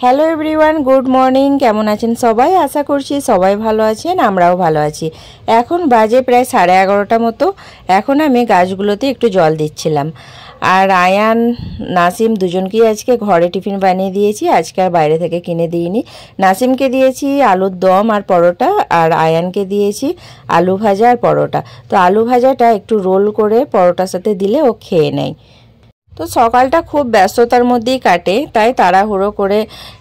Hello everyone, good morning. কেমন আছেন সবাই? আশা করছি সবাই ভালো আছেন, আমরাও ভালো আছি। এখন বাজে প্রায় 11:30 মতো। এখন আমি গাছগুলোতে একটু জল দিচ্ছিলাম। আর আয়ান নাসিম দুজনকেই আজকে ঘরে টিফিন বানিয়ে দিয়েছি, আজকে আর বাইরে থেকে কিনে দিইনি। নাসিমকে দিয়েছি আলুর দম আর পরোটা, আর আয়ানকে দিয়েছি আলু ভাজা আর পরোটা। তো আলু ভাজাটা একটু রোল করে পরোটার সাথে দিলে ও খেয়ে নেয়। তো সকালটা খুব ব্যস্ততার মধ্যেই কাটে, তাই তাড়াহুড়ো করে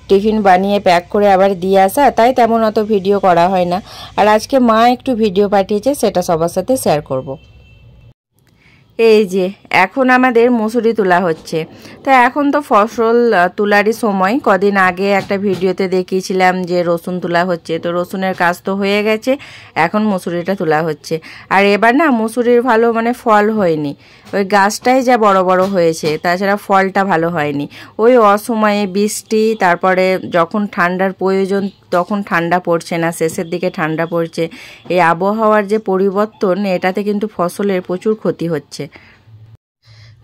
টিফিন বানিয়ে প্যাক করে আবার দিয়ে আসা, তাই তেমন অত ভিডিও করা হয় না। আর আজকে মা একটু ভিডিও পাঠিয়েছে, সেটা সবার সাথে শেয়ার করব। এই যে এখন আমাদের মুসুরি তোলা হচ্ছে। তা এখন তো ফসল তোলারই সময়। কদিন আগে একটা ভিডিওতে দেখিয়েছিলাম যে রসুন তোলা হচ্ছে, তো রসুনের কাজ তো হয়ে গেছে, এখন মুসুরিটা তোলা হচ্ছে। আর এবার না মুসুরির ভালো ফল হয়নি, ওই গাছটাই যা বড় বড় হয়েছে, তাছাড়া ফলটা ভালো হয়নি। ওই অসময়ে বৃষ্টি, তারপরে যখন ঠান্ডার প্রয়োজন তখন ঠান্ডা পড়ছে না, শেষের দিকে ঠান্ডা পড়ছে। এই আবহাওয়ার যে পরিবর্তন, এটাতে কিন্তু ফসলের প্রচুর ক্ষতি হচ্ছে।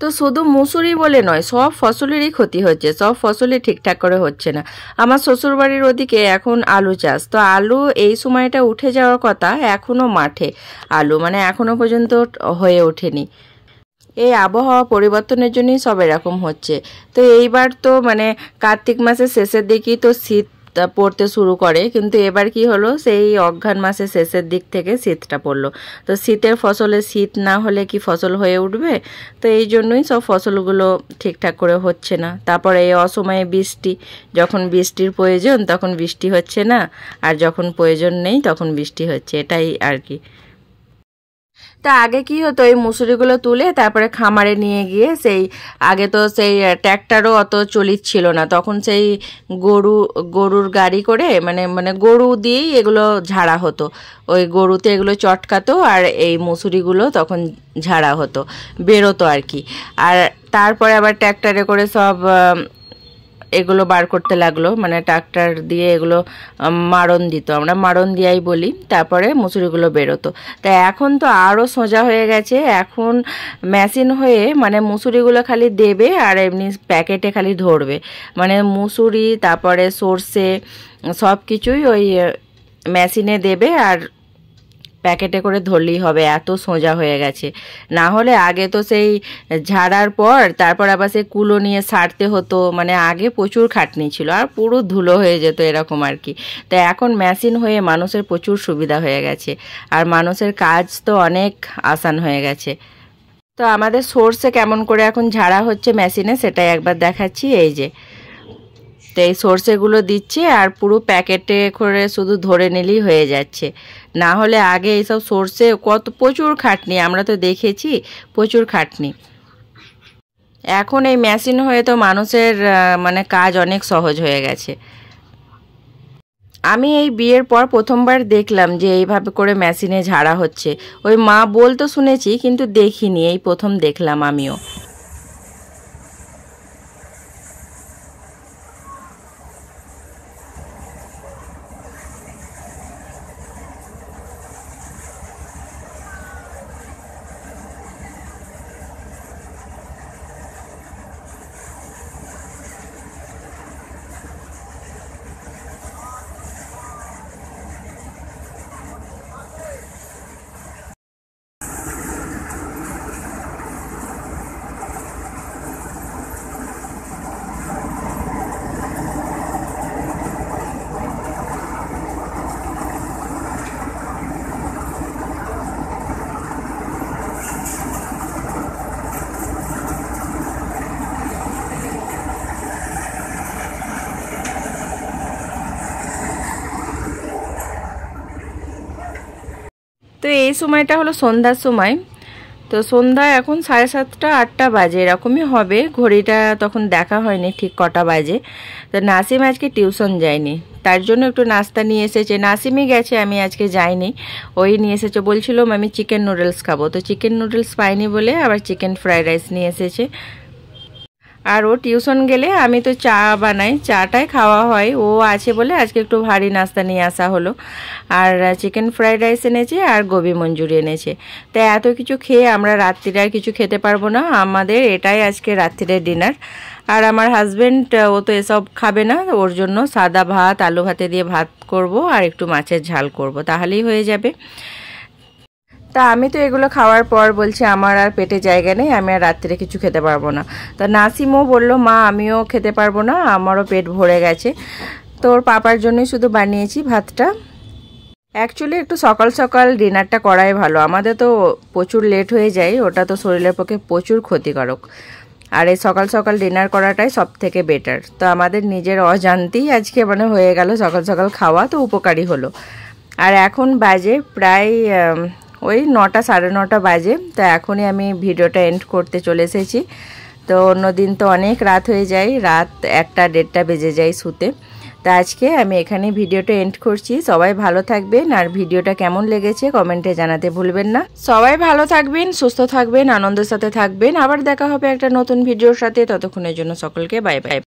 তো শুধু মুসুরি বলে নয়, সব ফসলেরই ক্ষতি হচ্ছে, সব ফসলই ঠিকঠাক করে হচ্ছে না। আমার শ্বশুরবাড়ির ওদিকে এখন আলু চাষ, তো আলু এই সময়টা উঠে যাওয়ার কথা, এখনও মাঠে আলু এখনও পর্যন্ত হয়ে ওঠেনি। এই আবহাওয়া পরিবর্তনের জন্যই সব এরকম হচ্ছে। তো এইবার তো কার্তিক মাসের শেষের দিকেই তো শীত পড়তে শুরু করে, কিন্তু এবার কি হলো, সেই অঘ্রাণ মাসের শেষের দিক থেকে শীতটা পড়লো। তো শীতের ফসলে শীত না হলে কি ফসল হয়ে উঠবে? তো এই জন্যই সব ফসলগুলো ঠিকঠাক করে হচ্ছে না। তারপরে এই অসময়ে বৃষ্টি, যখন বৃষ্টির প্রয়োজন তখন বৃষ্টি হচ্ছে না, আর যখন প্রয়োজন নেই তখন বৃষ্টি হচ্ছে, এটাই আর কি। তা আগে কি হতো, এই মুসুরিগুলো তুলে তারপরে খামারে নিয়ে গিয়ে আগে তো ট্র্যাক্টরও অত চলিত ছিল না, তখন সেই গরুর গাড়ি করে গরু দিয়েই এগুলো ঝাড়া হতো। ওই গরুতে এগুলো চটকাতো, আর এই মুসুরিগুলো তখন ঝাড়া হতো, বেরোতো আর কি। আর তারপরে আবার ট্র্যাক্টরে করে সব এগুলো বার করতে লাগলো, ট্রাক্টর দিয়ে এগুলো মাড়ন দিত, আমরা মাড়ন দিয়াই বলি। তারপরে মুসুরিগুলো বেরোতো। তা এখন তো আরও সোজা হয়ে গেছে, এখন মেশিন হয়ে মুসুরিগুলো খালি দেবে আর এমনি প্যাকেটে খালি ধরবে। মুসুরি তারপরে সর্ষে সব কিছুই ওই মেশিনে দেবে আর প্যাকেটে করে ধরলেই হবে, এত সোজা হয়ে গেছে। না হলে আগে তো সেই ঝাড়ার পর তারপর আবার সেই কুলো নিয়ে সারতে হতো, আগে প্রচুর খাটনি ছিল, আর পুরো ধুলো হয়ে যেত এরকম আর কি। তো এখন মেশিন হয়ে মানুষের প্রচুর সুবিধা হয়ে গেছে, আর মানুষের কাজ তো অনেক আসান হয়ে গেছে। তো আমাদের সর্ষে কেমন করে এখন ঝাড়া হচ্ছে মেশিনে, সেটাই একবার দেখাচ্ছি। এই যে, তো এই সর্ষেগুলো দিচ্ছে আর পুরো প্যাকেটে করে শুধু ধরে নিলেই হয়ে যাচ্ছে। না হলে আগে এইসব সর্ষে প্রচুর খাটনি, আমরা তো দেখেছি প্রচুর খাটনি। এখন এই মেশিন হয়ে তো মানুষের কাজ অনেক সহজ হয়ে গেছে। আমি এই বিয়ের পর প্রথমবার দেখলাম যে এইভাবে করে মেশিনে ঝাড়া হচ্ছে। ওই মা বলতো শুনেছি, কিন্তু দেখিনি, এই প্রথম দেখলাম আমিও। তো এই সময়টা হলো সন্ধ্যার সময়। তো সন্ধ্যা এখন 7:30 8টা বাজে এরকমই হবে, ঘড়িটা তখন দেখা হয়নি ঠিক কটা বাজে। তো নাসিম আজকে টিউশন যায়নি, তার জন্য একটু নাস্তা নিয়ে এসেছে। নাসিমই গেছে, আমি আজকে যাইনি। ওই নিয়ে এসেছে, বলছিল আমি চিকেন নুডলস খাবো, তো চিকেন নুডলস পাইনি বলে আবার চিকেন ফ্রাইড রাইস নিয়ে এসেছে। আর ও টিউশন গেলে আমি তো চা বানাই, চাটাই খাওয়া হয়। ও আছে বলে আজকে একটু ভারী নাস্তা নিয়ে আসা হলো। আর চিকেন ফ্রাইড রাইস এনেছে আর গোবি মঞ্চুরি এনেছে। তাই এত কিছু খেয়ে আমরা রাত্রিরে আর কিছু খেতে পারবো না, আমাদের এটাই আজকে রাত্রিরের ডিনার। আর আমার হাজব্যান্ড ও তো এসব খাবে না, ওর জন্য সাদা ভাত, আলু ভাতে দিয়ে ভাত করব আর একটু মাছের ঝাল করব, তাহলেই হয়ে যাবে। তা আমি তো এগুলো খাওয়ার পর বলছি আমার আর পেটে জায়গা নেই, আমি আর রাত্রে কিছু খেতে পারবো না। তা নাসিমও বলল মা আমিও খেতে পারবো না, আমারও পেট ভরে গেছে। তো ওর পাপার জন্যই শুধু বানিয়েছি ভাতটা। অ্যাকচুয়ালি একটু সকাল সকাল ডিনারটা করাই ভালো, আমাদের তো প্রচুর লেট হয়ে যায়, ওটা তো শরীরের পক্ষে প্রচুর ক্ষতিকারক। আর এই সকাল সকাল ডিনার করাটাই সব থেকে বেটার। তো আমাদের নিজের অজান্তেই আজকে মানে হয়ে গেল সকাল সকাল খাওয়া, তো উপকারী হলো। আর এখন বাজে প্রায় ওই 9টা সাড়ে 9টা বাজে। তো এখনই আমি ভিডিওটা এন্ড করতে চলে এসেছি। তো অন্যদিন তো অনেক রাত হয়ে যায়, রাত 1টা 1:30 বেজে যায় শুতে। তা আজকে আমি এখানে ভিডিওটা এন্ড করছি। সবাই ভালো থাকবেন, আর ভিডিওটা কেমন লেগেছে কমেন্টে জানাতে ভুলবেন না। সবাই ভালো থাকবেন, সুস্থ থাকবেন, আনন্দের সাথে থাকবেন। আবার দেখা হবে একটা নতুন ভিডিওর সাথে, ততক্ষণের জন্য সকলকে বাই বাই।